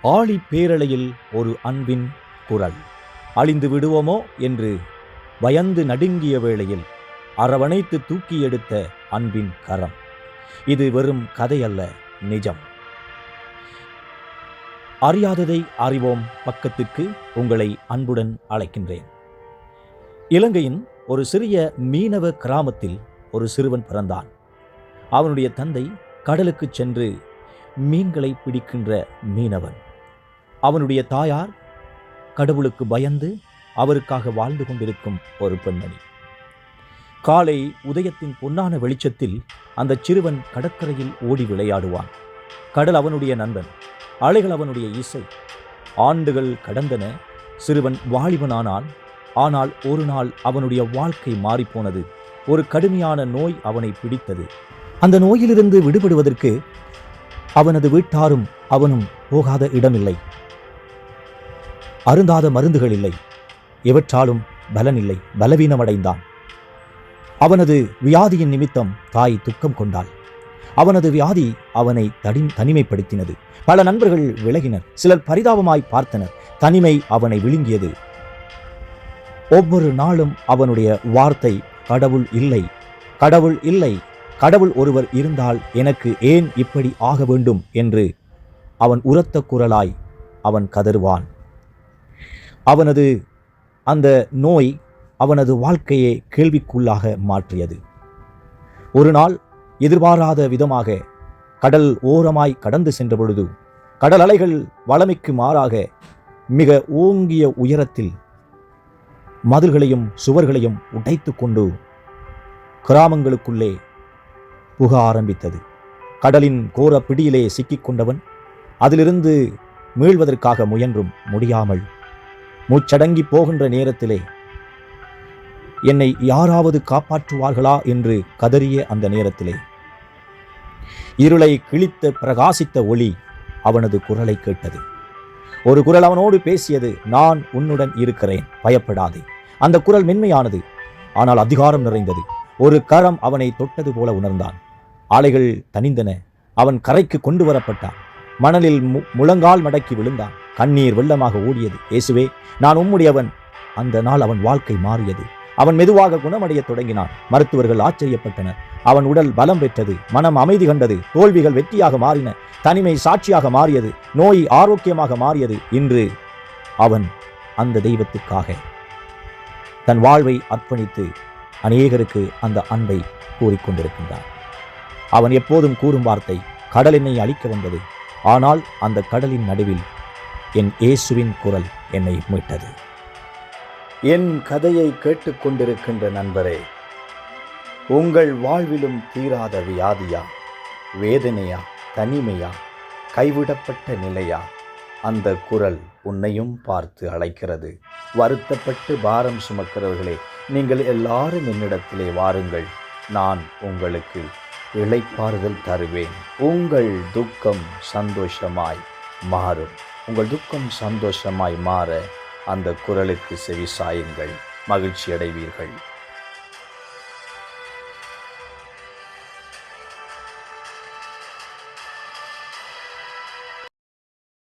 ஆழி பேரலையில் ஒரு அன்பின் குரல். அழிந்து விடுவோமோ என்று பயந்து நடுங்கிய வேளையில் அரவணைத்து தூக்கி எடுத்த அன்பின் கரம். இது வெறும் கதை அல்ல, நிஜம். அறியாததை அறிவோம் பக்கத்துக்கு உங்களை அன்புடன் அழைக்கின்றேன். இலங்கையின் ஒரு சிறிய மீனவ கிராமத்தில் ஒரு சிறுவன் பிறந்தான். அவனுடைய தந்தை கடலுக்கு சென்று மீன்களை பிடிக்கின்ற மீனவன். அவனுடைய தாயார் கடவுளுக்கு பயந்து அவருக்காக வாழ்ந்து கொண்டிருக்கும் ஒரு பெண்மணி. காலை உதயத்தின் பொன்னான வெளிச்சத்தில் அந்த சிறுவன் கடற்கரையில் ஓடி விளையாடுவான். கடல் அவனுடைய நண்பன், அலைகள் அவனுடைய இசை. ஆண்டுகள் கடந்தன, சிறுவன் வாலிபனானான். ஆனால் ஒரு நாள் அவனுடைய வாழ்க்கை மாறிப்போனது. ஒரு கடுமையான நோய் அவனை பிடித்தது. அந்த நோயிலிருந்து விடுபடுவதற்கு அவனது வீட்டாரும் அவனும் போகாத இடமில்லை. அருந்தாத மருந்துகள் இல்லை. எவற்றாலும் பலனில்லை. பலவீனமடைந்தான். அவனது வியாதியின் நிமித்தம் தாய் துக்கம் கொண்டாள். அவனது வியாதி அவனை தனிமைப்படுத்தினது. பல நண்பர்கள் விலகினர். சிலர் பரிதாபமாய் பார்த்தனர். தனிமை அவனை விழுங்கியது. ஒவ்வொரு நாளும் அவனுடைய வார்த்தை, கடவுள் இல்லை, கடவுள் இல்லை, கடவுள் ஒருவர் இருந்தால் எனக்கு ஏன் இப்படி ஆக வேண்டும் என்று அவன் உரத்த குரலாய் அவன் கதறுவான். அவனது அந்த நோய் அவனது வாழ்க்கையை கேள்விக்குள்ளாக மாற்றியது. ஒரு நாள் எதிர்பாராத விதமாக கடல் ஓரமாய் கடந்து சென்ற பொழுது கடல் அலைகள் வளமைக்கு மாறாக மிக ஓங்கிய உயரத்தில் மதில்களையும் சுவர்களையும் உடைத்து கொண்டு கிராமங்களுக்குள்ளே புக ஆரம்பித்தது. கடலின் கோர பிடியிலே சிக்கிக்கொண்டவன் அதிலிருந்து மீள்வதற்காக முயன்றும் முடியாமல் மூச்சடங்கி போகின்ற நேரத்திலே என்னை யாராவது காப்பாற்றுவார்களா என்று கதறிய அந்த நேரத்திலே இருளை கிழித்த பிரகாசித்த ஒளி அவனது குரலை கேட்டது. ஒரு குரல் அவனோடு பேசியது, நான் உன்னுடன் இருக்கிறேன், பயப்படாதே. அந்த குரல் மென்மையானது, ஆனால் அதிகாரம் நிறைந்தது. ஒரு கரம் அவனை தொட்டது போல உணர்ந்தான். ஆலைகள் தனிந்தன. அவன் கரைக்கு கொண்டு வரப்பட்டான். மணலில் முழங்கால் மடக்கி விழுந்தான். கண்ணீர் வெள்ளமாக ஓடியது. இயேசுவே, நான் உம்முடையவன். அந்த நாள் அவன் வாழ்க்கை மாறியது. அவன் மெதுவாக குணமடைய தொடங்கினான். மருத்துவர்கள் ஆச்சரியப்பட்டனர். அவன் உடல் பலம் பெற்றது. மனம் அமைதி கண்டது. தோல்விகள் வெற்றியாக மாறின. தனிமை சாட்சியாக மாறியது. நோய் ஆரோக்கியமாக மாறியது. இன்று அவன் அந்த தெய்வத்துக்காக தன் வாழ்வை அர்ப்பணித்து அநேகருக்கு அந்த அன்பை கூறிக்கொண்டிருக்கின்றான். அவன் எப்போதும் கூறும் வார்த்தை, கடல் என்னை அழிக்க வந்தது, ஆனால் அந்த கடலின் நடுவில் என் இயேசுவின் குரல் என்னை மீட்டது. என் கதையை கேட்டுக்கொண்டிருக்கின்ற நண்பரே, உங்கள் வாழ்விலும் தீராத வியாதியா, வேதனையா, தனிமையா, கைவிடப்பட்ட நிலையா? அந்த குரல் உன்னையும் பார்த்து அழைக்கிறது. வருத்தப்பட்டு பாரம் சுமக்கிறவர்களே, நீங்கள் எல்லாரும் என்னிடத்திலே வாருங்கள், நான் உங்களுக்கு இளைப்பாறுதல் தருவேன். உங்கள் துக்கம் சந்தோஷமாய் மாறும். உங்கள் துக்கம் சந்தோஷமாய் மாற அந்த குரலுக்கு செவி சாயுங்கள், மகிழ்ச்சி அடைவீர்கள்.